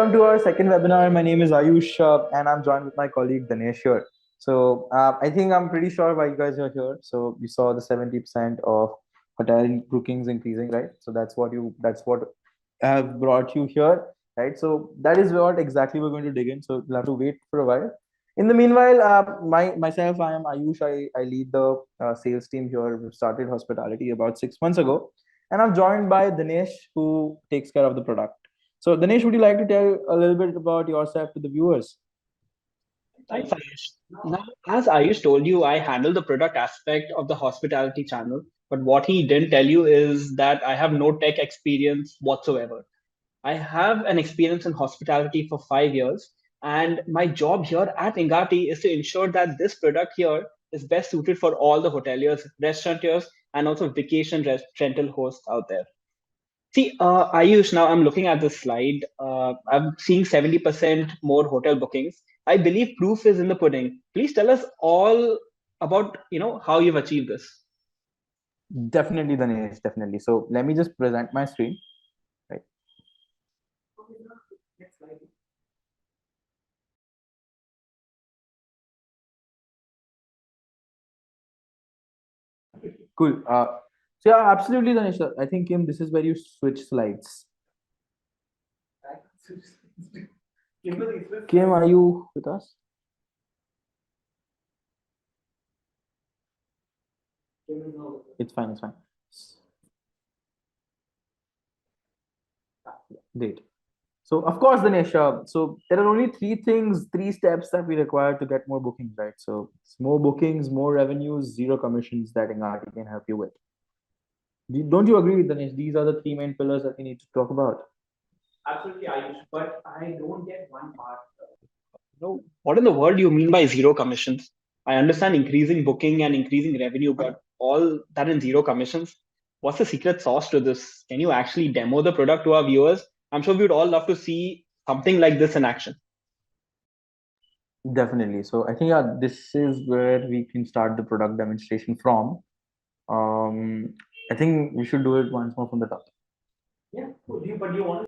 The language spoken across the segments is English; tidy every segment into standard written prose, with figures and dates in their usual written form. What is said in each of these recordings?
welcome to our second webinar. My name is Ayush, and I'm joined with my colleague Dinesh here. So I think I'm pretty sure why you guys are here. So you saw the 70% of hotel bookings increasing, right? So that's what have brought you here, right? So that is what exactly we're going to dig in. So you'll have to wait for a while. In the meanwhile, myself, I am Ayush. I lead the sales team here. We started hospitality about 6 months ago, and I'm joined by Dinesh, who takes care of the product. So, Dinesh, would you like to tell a little bit about yourself to the viewers? Thanks, Ayush. Now, as Ayush told you, I handle the product aspect of the hospitality channel. But what he didn't tell you is that I have no tech experience whatsoever. I have an experience in hospitality for 5 years, and my job here at Ingati is to ensure that this product here is best suited for all the hoteliers, restaurateurs, and also vacation rental hosts out there. See, Ayush, now I'm looking at this slide. I'm seeing 70% more hotel bookings. I believe proof is in the pudding. Please tell us all about, how you've achieved this. Definitely, Dinesh, definitely. So, let me just present my screen. Right. Cool. So, yeah, absolutely, Dinesh. I think, Kim, this is where you switch slides. Kim, are you with us? It's fine, it's fine. Great. So of course, Dinesh, so there are only three steps that we require to get more bookings, right? So it's more bookings, more revenues, zero commissions that Ingati can help you with. Don't you agree with Dinesh? These are the three main pillars that we need to talk about. Absolutely, Ayush, but I don't get one part. No, what in the world do you mean by zero commissions? I understand increasing booking and increasing revenue, but all that in zero commissions? What's the secret sauce to this? Can you actually demo the product to our viewers? I'm sure we would all love to see something like this in action. Definitely. So I think this is where we can start the product demonstration from. Um, I think we should do it once more from the top. Yeah, but you want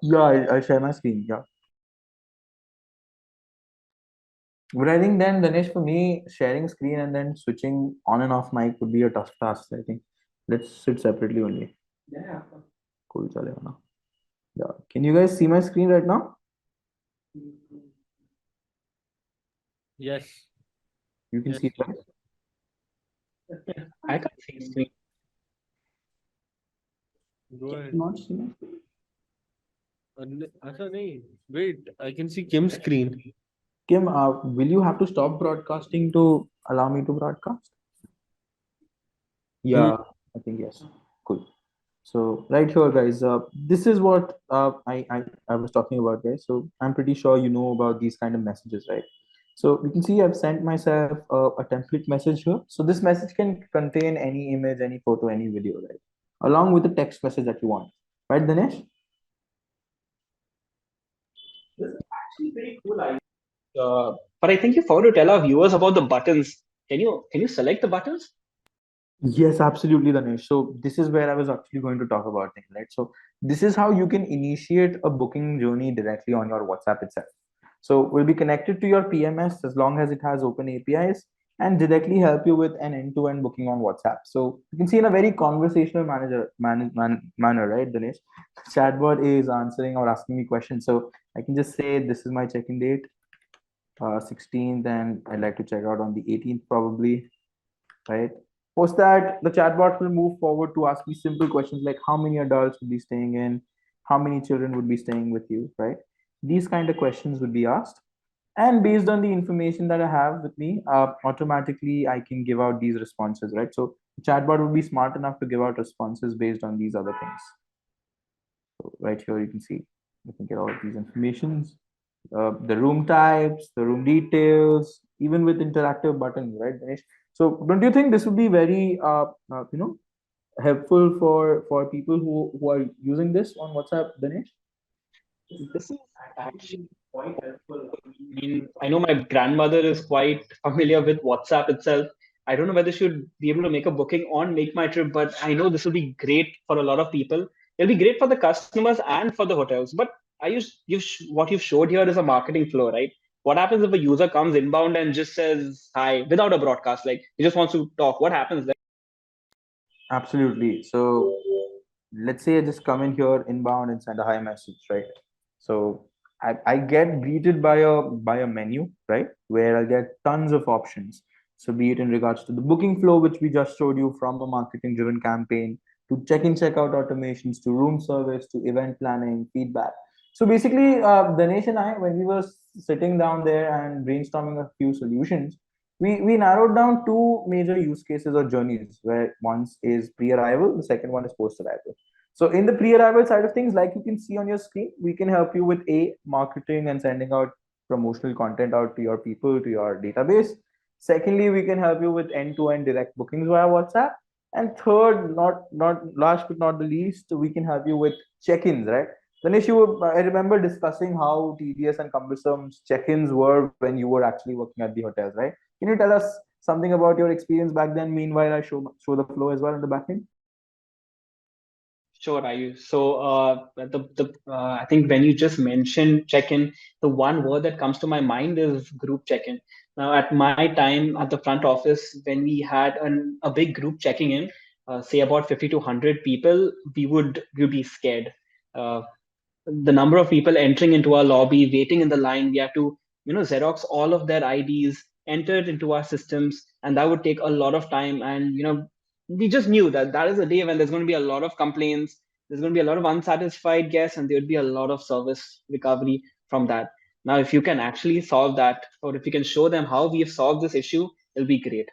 Yeah, I'll share my screen. Yeah. But I think then, Dinesh, for me, sharing screen and then switching on and off mic would be a tough task. I think let's sit separately only. Yeah. Cool, chalega na. Yeah. Can you guys see my screen right now? Yes. You can Yes. see it, right? I can't see his screen. Go ahead. Not see my screen. Acha nahi. Wait, I can see Kim's screen. Kim, will you have to stop broadcasting to allow me to broadcast? Hmm. Yeah, I think yes. Cool. So right here, guys, this is what I was talking about, guys. So I'm pretty sure you know about these kind of messages, right? So you can see I've sent myself a template message here. So this message can contain any image, any photo, any video, right? Along with the text message that you want, right, Dinesh? This is actually pretty cool. But I think you forgot to tell our viewers about the buttons. Can you select the buttons? Yes, absolutely, Danesh. So this is where I was actually going to talk about things, right? So this is how you can initiate a booking journey directly on your WhatsApp itself. So we'll be connected to your PMS as long as it has open APIs and directly help you with an end-to-end booking on WhatsApp. So you can see in a very conversational manner, right, Dinesh? Chatbot is answering or asking me questions. So I can just say this is my check-in date, 16th, and I'd like to check out on the 18th probably, right? Post that, the chatbot will move forward to ask me simple questions like how many adults would be staying in, how many children would be staying with you, right? These kind of questions would be asked. And based on the information that I have with me, automatically I can give out these responses, right? So the chatbot would be smart enough to give out responses based on these other things. So right here, you can see, you can get all of these informations, the room types, the room details, even with interactive buttons, right, Dinesh? So don't you think this would be very, helpful for people who are using this on WhatsApp, Dinesh? This is actually quite helpful. I mean, I know my grandmother is quite familiar with WhatsApp itself. I don't know whether she should be able to make a booking on Make My Trip, but I know this will be great for a lot of people. It'll be great for the customers and for the hotels. But what you've showed here is a marketing flow, right? What happens if a user comes inbound and just says hi without a broadcast? Like he just wants to talk. What happens then? Absolutely. So let's say I just come in here inbound and send a hi message, right? So I get greeted by a menu, right? Where I get tons of options. So be it in regards to the booking flow, which we just showed you from a marketing driven campaign, to check-in, check-out automations, to room service, to event planning, feedback. So basically, Dinesh and I, when we were sitting down there and brainstorming a few solutions, we narrowed down two major use cases or journeys, where one is pre-arrival, the second one is post-arrival. So in the pre-arrival side of things, like you can see on your screen, we can help you with a marketing and sending out promotional content out to your people, to your database. Secondly, we can help you with end-to-end direct bookings via WhatsApp. And third, not last but not the least, we can help you with check-ins, right? Ganesh, I remember discussing how tedious and cumbersome check-ins were when you were actually working at the hotels, right? Can you tell us something about your experience back then? Meanwhile, I show the flow as well in the back end. Sure, Ayush. So, I think when you just mentioned check-in, the one word that comes to my mind is group check-in. Now, at my time at the front office, when we had a big group checking in, say about 50 to 100 people, we would be scared. Uh, the number of people entering into our lobby, waiting in the line, we have to, Xerox all of their IDs, enter it into our systems, and that would take a lot of time. And we just knew that that is a day when there's going to be a lot of complaints, there's going to be a lot of unsatisfied guests, and there would be a lot of service recovery from that. Now, if you can actually solve that, or if you can show them how we have solved this issue, it'll be great.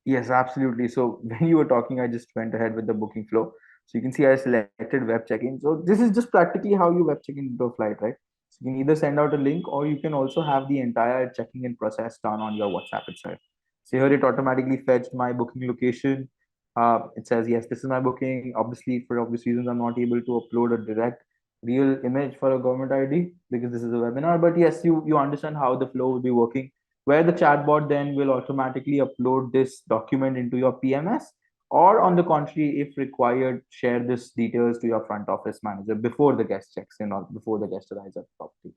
Yes, absolutely. So when you were talking, I just went ahead with the booking flow. So you can see I selected web check-in. So this is just practically how you web check in into a flight, right? So you can either send out a link or you can also have the entire checking in process done on your WhatsApp itself. So here it automatically fetched my booking location. It says, yes, this is my booking. Obviously, for obvious reasons, I'm not able to upload a direct real image for a government ID because this is a webinar. But yes, you understand how the flow will be working, where the chatbot then will automatically upload this document into your PMS, or on the contrary, if required, share this details to your front office manager before the guest checks in or before the guest arrives at the property.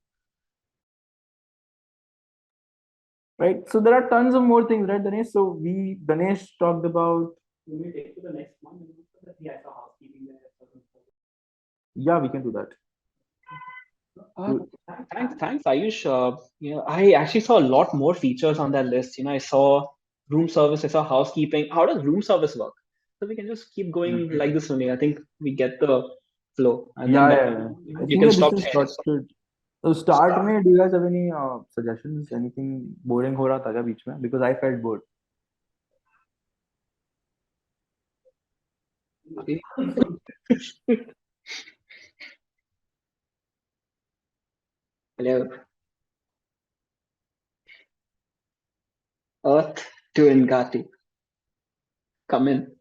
Right. So there are tons of more things, right, Dinesh? So Dinesh talked about. Will we take to the next one? Yeah, so housekeeping there. Yeah, we can do that. Uh, thanks, Ayush. I actually saw a lot more features on that list. I saw room service, I saw housekeeping. How does room service work? So we can just keep going like this only. I think we get the flow, and then Yeah, yeah, yeah. I you think can that this stop is sharing. sorted. So start में do you guys have any suggestions? Anything boring हो रहा था क्या बीच में? Because I felt bored. Hello, Earth to Ngati. Come in.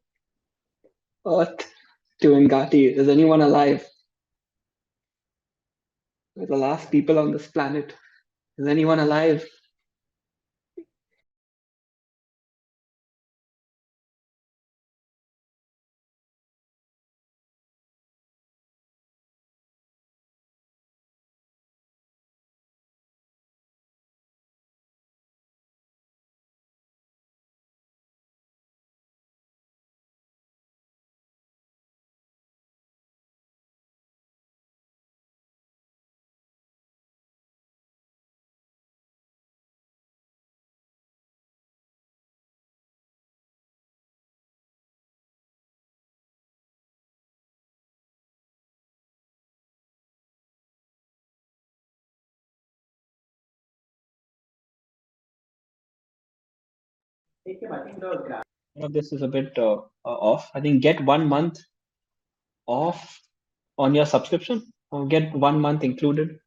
Earth to Ngati. Is anyone alive? We're the last people on this planet. Is anyone alive? This is a bit off. I think get 1 month off on your subscription or get 1 month included.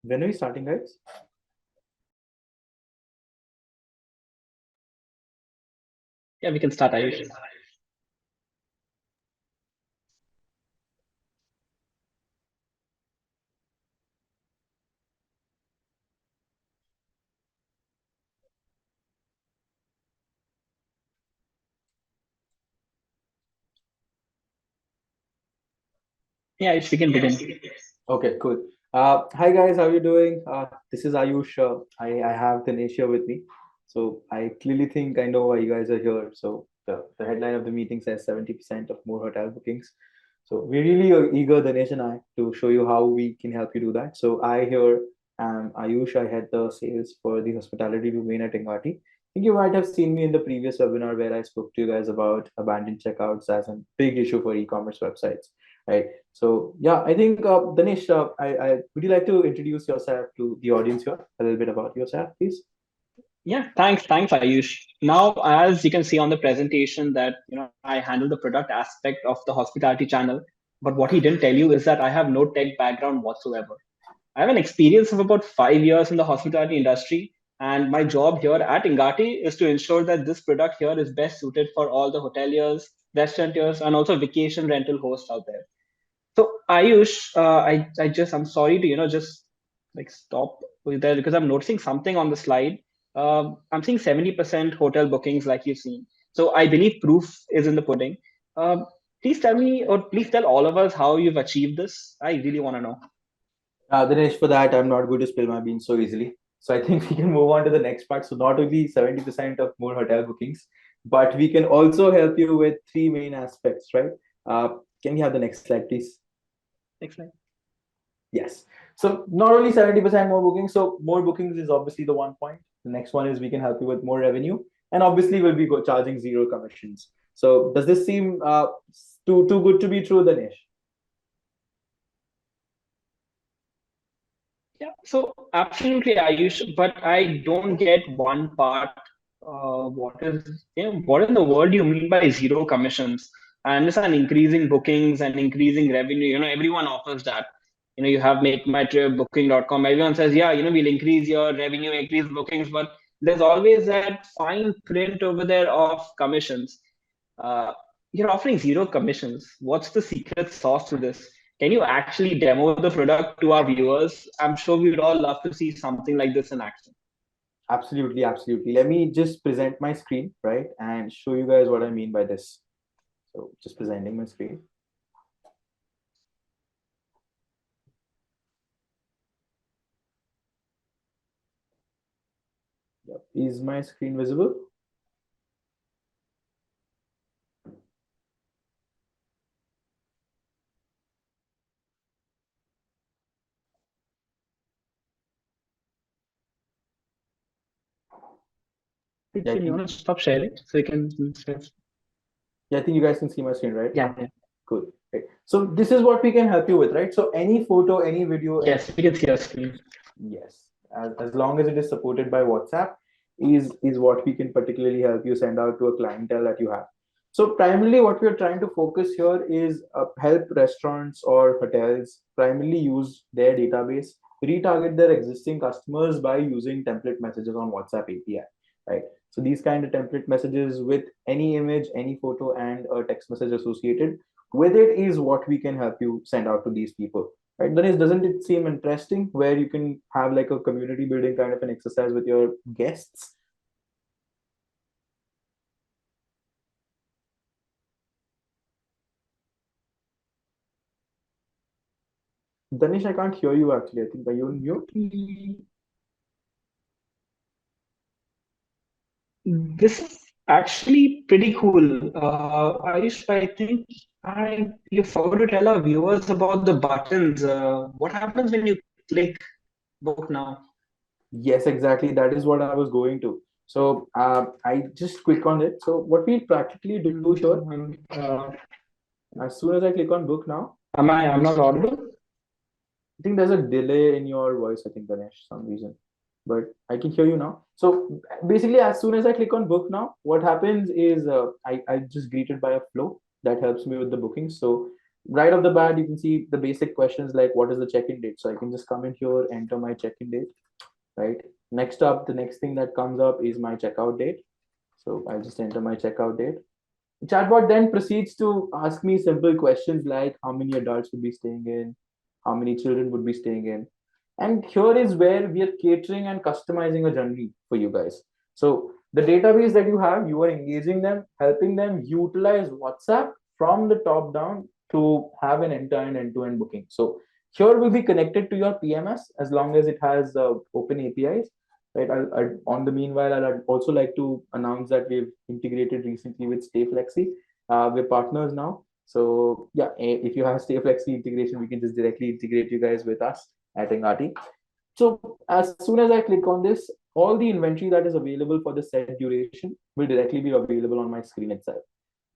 When are we starting, guys? Yeah, we can start, Ayush. Yeah, Ayush, we can begin. Okay, cool. Hi guys, how are you doing? This is Ayush. I have Dinesh here with me. So I clearly think I know why you guys are here. So the headline of the meeting says 70% of more hotel bookings. So we're really eager, Dinesh and I, to show you how we can help you do that. So I here am Ayush. I head the sales for the hospitality domain at Ingati. I think you might have seen me in the previous webinar where I spoke to you guys about abandoned checkouts as a big issue for e-commerce websites, right? So yeah, I think Dinesh, I would you like to introduce yourself to the audience here? A little bit about yourself, please. Yeah, thanks, Ayush. Now, as you can see on the presentation, that I handle the product aspect of the hospitality channel. But what he didn't tell you is that I have no tech background whatsoever. I have an experience of about 5 years in the hospitality industry, and my job here at Ingati is to ensure that this product here is best suited for all the hoteliers, restaurateurs, and also vacation rental hosts out there. So Ayush, I'm sorry to just like stop with that because I'm noticing something on the slide. I'm seeing 70% hotel bookings like you've seen. So I believe proof is in the pudding. Um, please tell me, or please tell all of us how you've achieved this. I really want to know. Dinesh, for that, I'm not going to spill my beans so easily. So I think we can move on to the next part. So not only 70% of more hotel bookings, but we can also help you with three main aspects, right? Uh, can we have the next slide, please? Next slide. Yes. So not only 70% more bookings, so more bookings is obviously the one point. The next one is we can help you with more revenue, and obviously we'll be charging zero commissions. So does this seem too good to be true, Dinesh? Yeah, so absolutely, Ayush, but I don't get one part. What in the world do you mean by zero commissions? I understand increasing bookings and increasing revenue. Everyone offers that. You have Make My Trip, Booking.com. Everyone says, yeah, we'll increase your revenue, increase bookings, but there's always that fine print over there of commissions. Uh, you're offering zero commissions. What's the secret sauce to this? Can you actually demo the product to our viewers? I'm sure we'd all love to see something like this in action. Absolutely, absolutely. Let me just present my screen, right, and show you guys what I mean by this. So just presenting my screen. Yep. Is my screen visible? Yeah, I You think want to stop sharing so you can? yeah, I think you guys can see my screen, right? Yeah, yeah. Cool. Right. So this is what we can help you with, right? So any photo, any video, any Yes, we can see your screen. yes, as long as it is supported by WhatsApp, is what we can particularly help you send out to a clientele that you have. So primarily, what we are trying to focus here is help restaurants or hotels primarily use their database, retarget their existing customers by using template messages on WhatsApp API, right? So these kind of template messages with any image, any photo, and a text message associated with it is what we can help you send out to these people, right? Then doesn't it seem interesting where you can have like a community building kind of an exercise with your guests? Danish, I can't hear you actually. I think are you on mute? This is actually pretty cool. I think you forgot to tell our viewers about the buttons. What happens when you click book now? Yes, exactly. That is what I was going to. So I just click on it. So what we practically do here, as soon as I click on book now, I'm not audible? I think there's a delay in your voice, I think, Ganesh, some reason. But I can hear you now. So basically, as soon as I click on book now, what happens is I just greeted by a flow that helps me with the booking. So Right off the bat, you can see the basic questions like what is the check-in date. So I can just come in here, enter my check-in date, right? Next up, the next thing that comes up is my checkout date. So I'll just enter my checkout date. The chatbot then proceeds to ask me simple questions like how many adults would be staying in, how many children would be staying in. And here is where we are catering and customizing a journey for you guys. So the database that you have, you are engaging them, helping them utilize WhatsApp from the top down to have an end-to-end end-to-end booking. So here will be connected to your PMS as long as it has open APIs, right? On the meanwhile, I'd also like to announce that we've integrated recently with Stay Flexi. We're partners now. So yeah, if you have Stay Flexi integration, we can just directly integrate you guys with us at Engati. So as soon as I click on this, all the inventory that is available for the set duration will directly be available on my screen itself.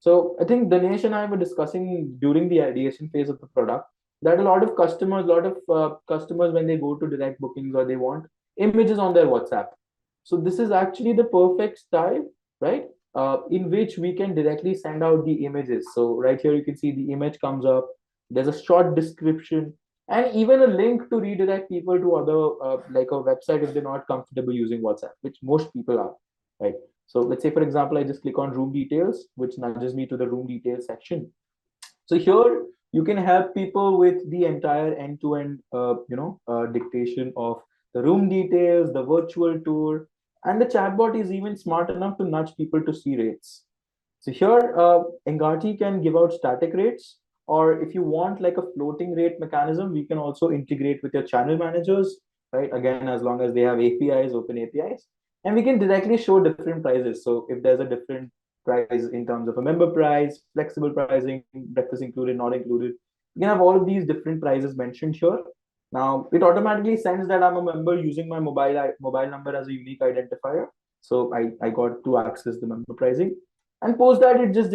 So I think Dinesh and I were discussing during the ideation phase of the product that a lot of customers, when they go to direct bookings or they want images on their WhatsApp. So this is actually the perfect style, right? In which we can directly send out the images. So right here, you can see the image comes up. There's a short description and even a link to redirect people to other like a website if they're not comfortable using WhatsApp, which most people are, right? So let's say, for example, I just click on room details, which nudges me to the room details section. So here you can help people with the entire end-to-end, dictation of the room details, the virtual tour, and the chatbot is even smart enough to nudge people to see rates. So here, Engati can give out static rates, or if you want like a floating rate mechanism, we can also integrate with your channel managers, right? Again, as long as they have APIs, open APIs, and we can directly show different prices. So if there's a different price in terms of a member price, flexible pricing, breakfast included, not included, you can have all of these different prices mentioned here. Now it automatically sends that I'm a member using my mobile number as a unique identifier. So I got to access the member pricing, and post that it just